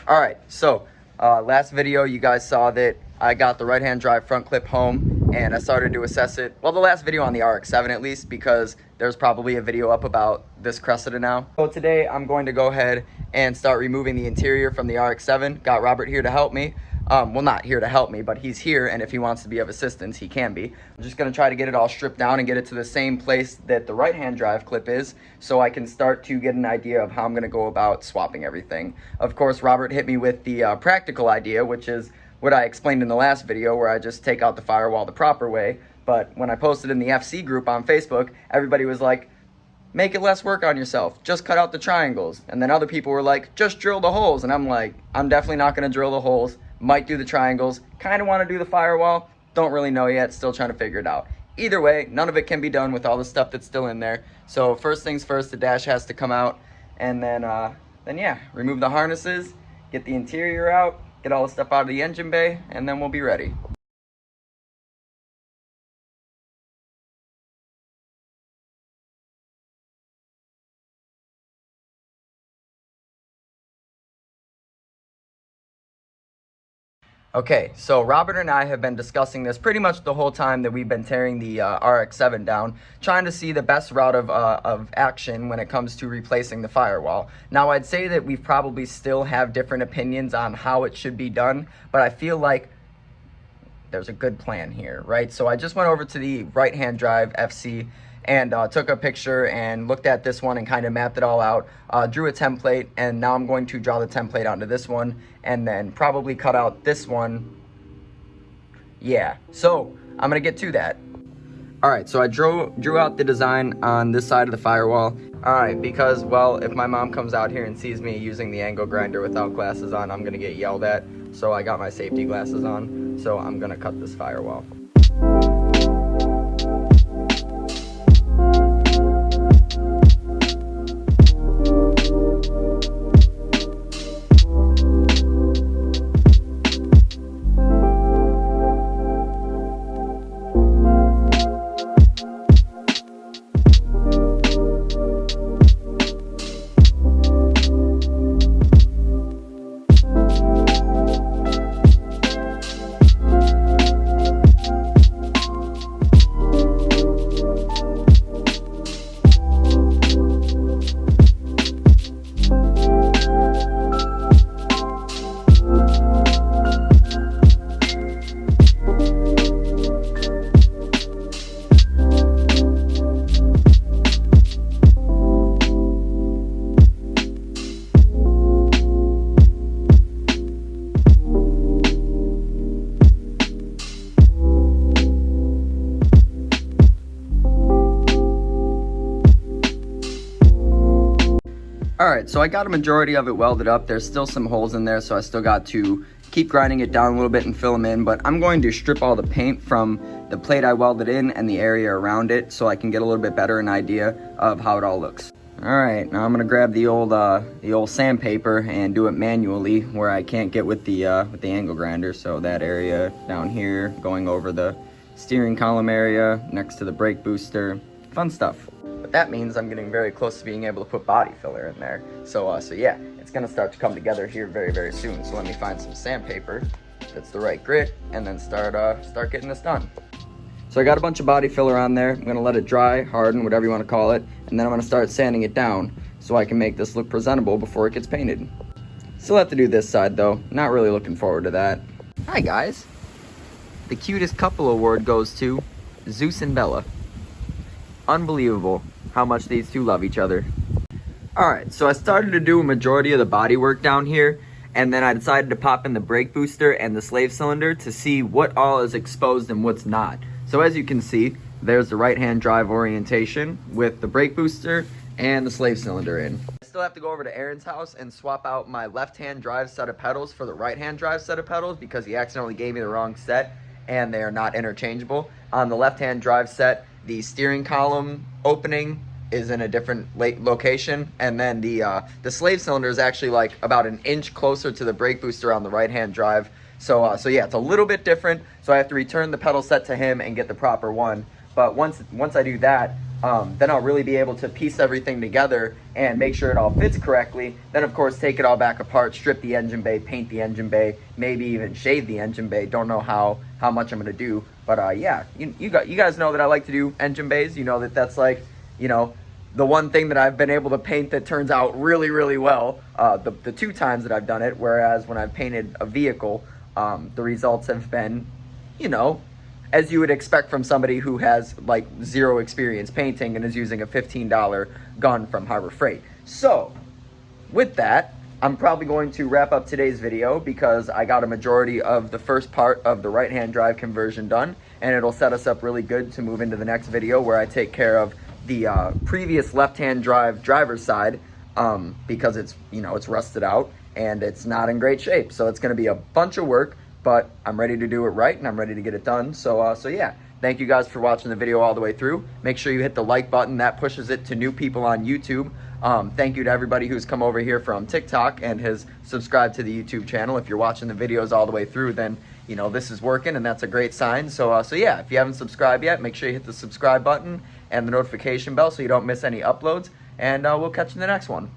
All right, so last video you guys saw that I got the right-hand drive front clip home and I started to assess it. Well, the last video on the RX7 at least, because there's probably a video up about this Cressida now. So today I'm going to go ahead and start removing the interior from the RX7. Got Robert here to help me. Well, not here to help me, but he's here, and if he wants to be of assistance, he can be. I'm just gonna try to get it all stripped down and get it to the same place that the right-hand drive clip is, so I can start to get an idea of how I'm gonna go about swapping everything. Of course, Robert hit me with the practical idea, which is what I explained in the last video, where I just take out the firewall the proper way. But when I posted in the FC group on Facebook, everybody was like, make it less work on yourself, just cut out the triangles. And then other people were like, just drill the holes. And I'm like, I'm definitely not gonna drill the holes. Might do the triangles, kind of want to do the firewall, don't really know yet, still trying to figure it out. Either way, none of it can be done with all the stuff that's still in there. So first things first, the dash has to come out, and then yeah, remove the harnesses, get the interior out, get all the stuff out of the engine bay, and then we'll be ready. Okay, so Robert and I have been discussing this pretty much the whole time that we've been tearing the RX7 down, trying to see the best route of action when it comes to replacing the firewall. Now, I'd say that we probably still have different opinions on how it should be done, but I feel like there's a good plan here, right? So I just went over to the right-hand drive FC and took a picture and looked at this one and kind of mapped it all out, drew a template, and now I'm going to draw the template onto this one and then probably cut out this one. Yeah, so I'm gonna get to that. All right, so I drew out the design on this side of the firewall. All right, because, well, if my mom comes out here and sees me using the angle grinder without glasses on, I'm gonna get yelled at. So I got my safety glasses on, so I'm gonna cut this firewall. Alright, so I got a majority of it welded up. There's still some holes in there, so I still got to keep grinding it down a little bit and fill them in, but I'm going to strip all the paint from the plate I welded in and the area around it so I can get a little bit better an idea of how it all looks. Alright, now I'm going to grab the old sandpaper and do it manually where I can't get with the angle grinder, so that area down here, going over the steering column area, next to the brake booster, fun stuff. But that means I'm getting very close to being able to put body filler in there. So yeah, it's gonna start to come together here very, very soon. So let me find some sandpaper that's the right grit and then start getting this done. So I got a bunch of body filler on there. I'm gonna let it dry, harden, whatever you wanna call it. And then I'm gonna start sanding it down so I can make this look presentable before it gets painted. Still have to do this side though. Not really looking forward to that. Hi guys. The cutest couple award goes to Zeus and Bella. Unbelievable how much these two love each other. Alright, so I started to do a majority of the body work down here, and then I decided to pop in the brake booster and the slave cylinder to see what all is exposed and what's not. So as you can see, there's the right-hand drive orientation with the brake booster and the slave cylinder in. I still have to go over to Aaron's house and swap out my left-hand drive set of pedals for the right-hand drive set of pedals because he accidentally gave me the wrong set and they are not interchangeable. On the left-hand drive set, the steering column opening is in a different location, and then the slave cylinder is actually like about an inch closer to the brake booster on the right-hand drive. So yeah, it's a little bit different. So I have to return the pedal set to him and get the proper one. But once I do that, then I'll really be able to piece everything together and make sure it all fits correctly. Then of course take it all back apart, strip the engine bay, paint the engine bay, maybe even shade the engine bay. Don't know how much I'm gonna do, but yeah, you guys know that I like to do engine bays. You know that that's like, you know, the one thing that I've been able to paint that turns out really, really well, the 2 times that I've done it, whereas when I've painted a vehicle, the results have been, you know, as you would expect from somebody who has like 0 experience painting and is using a $15 gun from Harbor Freight. So with that, I'm probably going to wrap up today's video because I got a majority of the first part of the right-hand drive conversion done, and it'll set us up really good to move into the next video where I take care of the previous left-hand driver's side, because it's, you know, it's rusted out and it's not in great shape. So it's going to be a bunch of work, but I'm ready to do it right and I'm ready to get it done. So yeah, thank you guys for watching the video all the way through. Make sure you hit the like button. That pushes it to new people on YouTube. Thank you to everybody who's come over here from TikTok and has subscribed to the YouTube channel. If you're watching the videos all the way through, then you know this is working and that's a great sign. So yeah, if you haven't subscribed yet, make sure you hit the subscribe button and the notification bell so you don't miss any uploads, and we'll catch you in the next one.